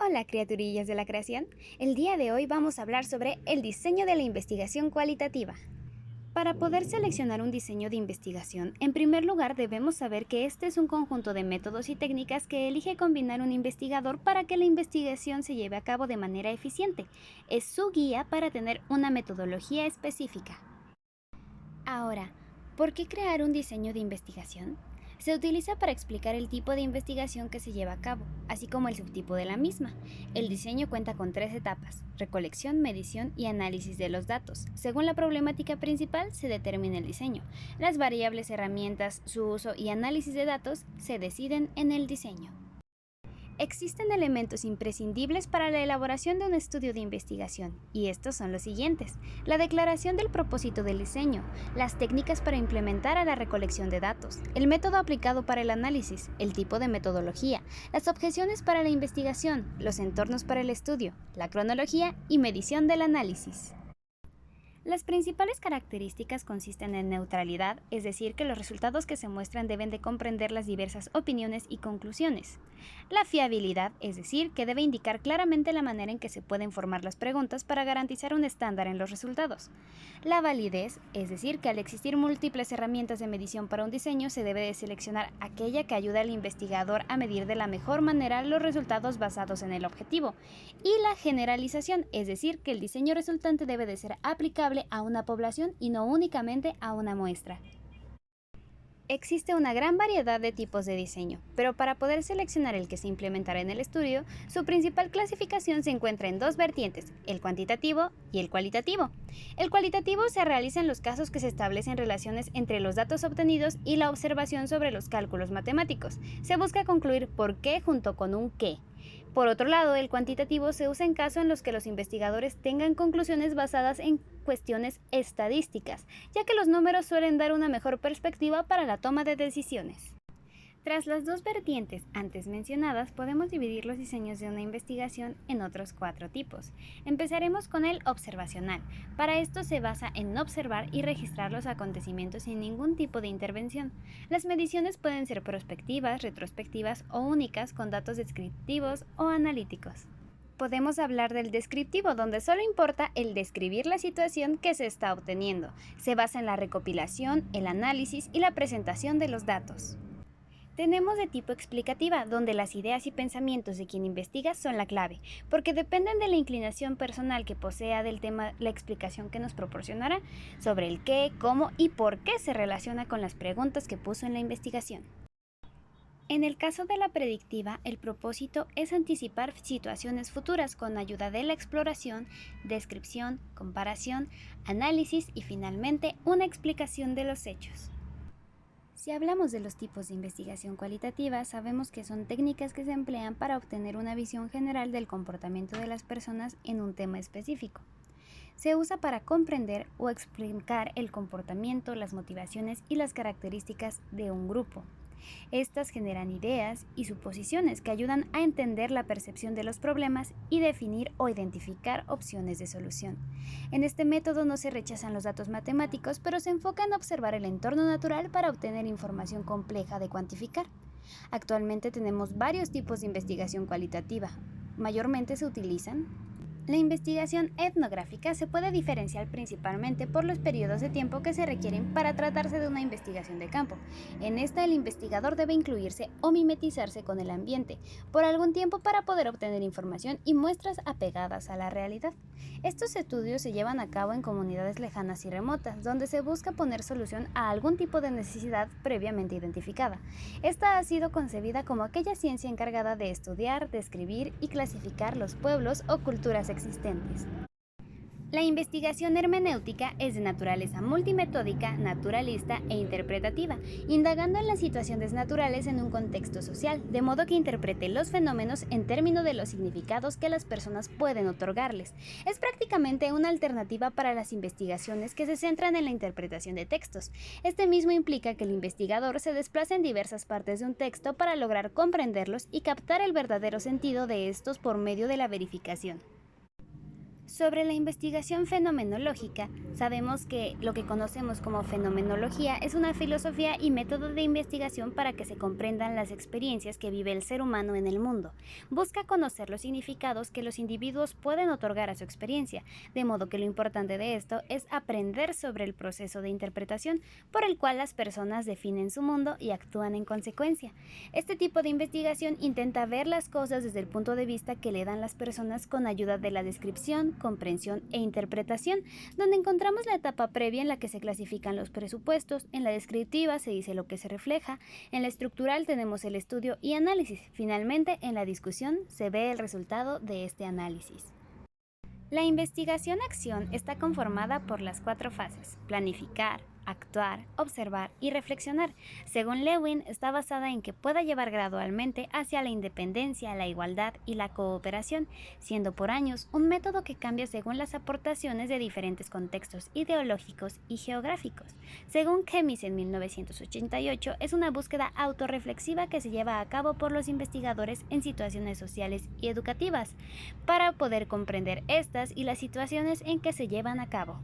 Hola criaturillas de la creación, el día de hoy vamos a hablar sobre el diseño de la investigación cualitativa. Para poder seleccionar un diseño de investigación, en primer lugar debemos saber que este es un conjunto de métodos y técnicas que elige combinar un investigador para que la investigación se lleve a cabo de manera eficiente. Es su guía para tener una metodología específica. Ahora, ¿por qué crear un diseño de investigación? Se utiliza para explicar el tipo de investigación que se lleva a cabo, así como el subtipo de la misma. El diseño cuenta con 3 etapas: recolección, medición y análisis de los datos. Según la problemática principal, se determina el diseño. Las variables, herramientas, su uso y análisis de datos se deciden en el diseño. Existen elementos imprescindibles para la elaboración de un estudio de investigación, y estos son los siguientes: la declaración del propósito del diseño, las técnicas para implementar a la recolección de datos, el método aplicado para el análisis, el tipo de metodología, las objeciones para la investigación, los entornos para el estudio, la cronología y medición del análisis. Las principales características consisten en neutralidad, es decir, que los resultados que se muestran deben de comprender las diversas opiniones y conclusiones. La fiabilidad, es decir, que debe indicar claramente la manera en que se pueden formar las preguntas para garantizar un estándar en los resultados. La validez, es decir, que al existir múltiples herramientas de medición para un diseño, se debe de seleccionar aquella que ayude al investigador a medir de la mejor manera los resultados basados en el objetivo. Y la generalización, es decir, que el diseño resultante debe de ser aplicable a una población y no únicamente a una muestra. Existe una gran variedad de tipos de diseño, pero para poder seleccionar el que se implementará en el estudio, su principal clasificación se encuentra en 2 vertientes: el cuantitativo y el cualitativo. El cualitativo se realiza en los casos que se establecen relaciones entre los datos obtenidos y la observación sobre los cálculos matemáticos. Se busca concluir por qué junto con un qué. Por otro lado, el cuantitativo se usa en casos en los que los investigadores tengan conclusiones basadas en cuestiones estadísticas, ya que los números suelen dar una mejor perspectiva para la toma de decisiones. Tras las 2 vertientes antes mencionadas, podemos dividir los diseños de una investigación en otros 4 tipos. Empezaremos con el observacional. Para esto se basa en observar y registrar los acontecimientos sin ningún tipo de intervención. Las mediciones pueden ser prospectivas, retrospectivas o únicas, con datos descriptivos o analíticos. Podemos hablar del descriptivo, donde solo importa el describir la situación que se está obteniendo. Se basa en la recopilación, el análisis y la presentación de los datos. Tenemos de tipo explicativa, donde las ideas y pensamientos de quien investiga son la clave, porque dependen de la inclinación personal que posea del tema. La explicación que nos proporcionará sobre el qué, cómo y por qué se relaciona con las preguntas que puso en la investigación. En el caso de la predictiva, el propósito es anticipar situaciones futuras con ayuda de la exploración, descripción, comparación, análisis y finalmente una explicación de los hechos. Si hablamos de los tipos de investigación cualitativa, sabemos que son técnicas que se emplean para obtener una visión general del comportamiento de las personas en un tema específico. Se usa para comprender o explicar el comportamiento, las motivaciones y las características de un grupo. Estas generan ideas y suposiciones que ayudan a entender la percepción de los problemas y definir o identificar opciones de solución. En este método no se rechazan los datos matemáticos, pero se enfoca en observar el entorno natural para obtener información compleja de cuantificar. Actualmente tenemos varios tipos de investigación cualitativa. Mayormente se utilizan: la investigación etnográfica se puede diferenciar principalmente por los periodos de tiempo que se requieren para tratarse de una investigación de campo. En esta, el investigador debe incluirse o mimetizarse con el ambiente por algún tiempo para poder obtener información y muestras apegadas a la realidad. Estos estudios se llevan a cabo en comunidades lejanas y remotas, donde se busca poner solución a algún tipo de necesidad previamente identificada. Esta ha sido concebida como aquella ciencia encargada de estudiar, describir y clasificar los pueblos o culturas existentes. La investigación hermenéutica es de naturaleza multimetódica, naturalista e interpretativa, indagando en las situaciones naturales en un contexto social, de modo que interprete los fenómenos en términos de los significados que las personas pueden otorgarles. Es prácticamente una alternativa para las investigaciones que se centran en la interpretación de textos. Este mismo implica que el investigador se desplace en diversas partes de un texto para lograr comprenderlos y captar el verdadero sentido de estos por medio de la verificación. Sobre la investigación fenomenológica, sabemos que lo que conocemos como fenomenología es una filosofía y método de investigación para que se comprendan las experiencias que vive el ser humano en el mundo. Busca conocer los significados que los individuos pueden otorgar a su experiencia, de modo que lo importante de esto es aprender sobre el proceso de interpretación por el cual las personas definen su mundo y actúan en consecuencia. Este tipo de investigación intenta ver las cosas desde el punto de vista que le dan las personas con ayuda de la descripción, comprensión e interpretación, donde encontramos la etapa previa en la que se clasifican los presupuestos, en la descriptiva se dice lo que se refleja, en la estructural tenemos el estudio y análisis, finalmente en la discusión se ve el resultado de este análisis. La investigación-acción está conformada por las 4 fases: planificar, actuar, observar y reflexionar. Según Lewin, está basada en que pueda llevar gradualmente hacia la independencia, la igualdad y la cooperación, siendo por años un método que cambia según las aportaciones de diferentes contextos ideológicos y geográficos. Según Chemis en 1988, es una búsqueda autorreflexiva que se lleva a cabo por los investigadores en situaciones sociales y educativas, para poder comprender estas y las situaciones en que se llevan a cabo.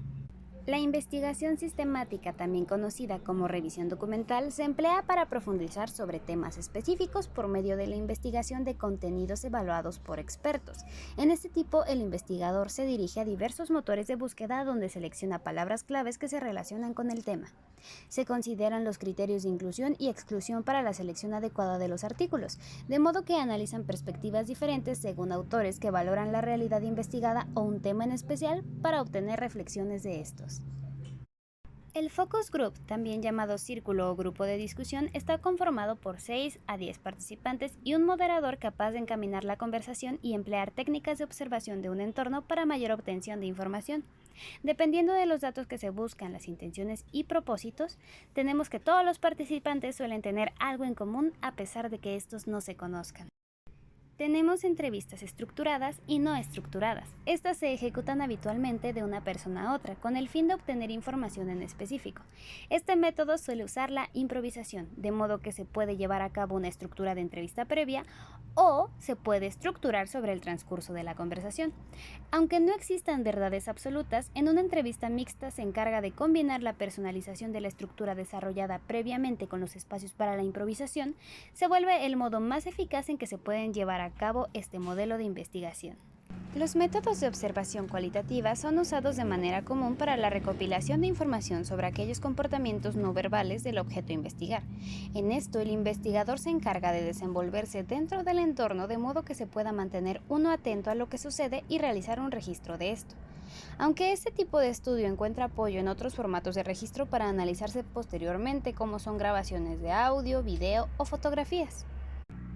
La investigación sistemática, también conocida como revisión documental, se emplea para profundizar sobre temas específicos por medio de la investigación de contenidos evaluados por expertos. En este tipo, el investigador se dirige a diversos motores de búsqueda donde selecciona palabras claves que se relacionan con el tema. Se consideran los criterios de inclusión y exclusión para la selección adecuada de los artículos, de modo que analizan perspectivas diferentes según autores que valoran la realidad investigada o un tema en especial para obtener reflexiones de estos. El focus group, también llamado círculo o grupo de discusión, está conformado por 6 a 10 participantes y un moderador capaz de encaminar la conversación y emplear técnicas de observación de un entorno para mayor obtención de información. Dependiendo de los datos que se buscan, las intenciones y propósitos, tenemos que todos los participantes suelen tener algo en común a pesar de que estos no se conozcan. Tenemos entrevistas estructuradas y no estructuradas. Estas se ejecutan habitualmente de una persona a otra, con el fin de obtener información en específico. Este método suele usar la improvisación, de modo que se puede llevar a cabo una estructura de entrevista previa o se puede estructurar sobre el transcurso de la conversación. Aunque no existan verdades absolutas, en una entrevista mixta se encarga de combinar la personalización de la estructura desarrollada previamente con los espacios para la improvisación. Se vuelve el modo más eficaz en que se pueden llevar a cabo este modelo de investigación. Los métodos de observación cualitativa son usados de manera común para la recopilación de información sobre aquellos comportamientos no verbales del objeto a investigar. En esto, el investigador se encarga de desenvolverse dentro del entorno de modo que se pueda mantener uno atento a lo que sucede y realizar un registro de esto. Aunque este tipo de estudio encuentra apoyo en otros formatos de registro para analizarse posteriormente, como son grabaciones de audio, video o fotografías.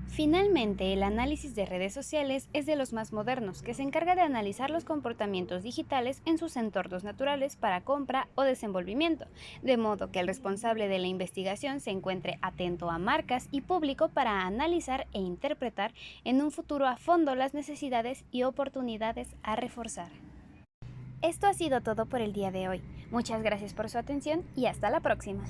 Finalmente, el análisis de redes sociales es de los más modernos, que se encarga de analizar los comportamientos digitales en sus entornos naturales para compra o desenvolvimiento, de modo que el responsable de la investigación se encuentre atento a marcas y público para analizar e interpretar en un futuro a fondo las necesidades y oportunidades a reforzar. Esto ha sido todo por el día de hoy. Muchas gracias por su atención y hasta la próxima.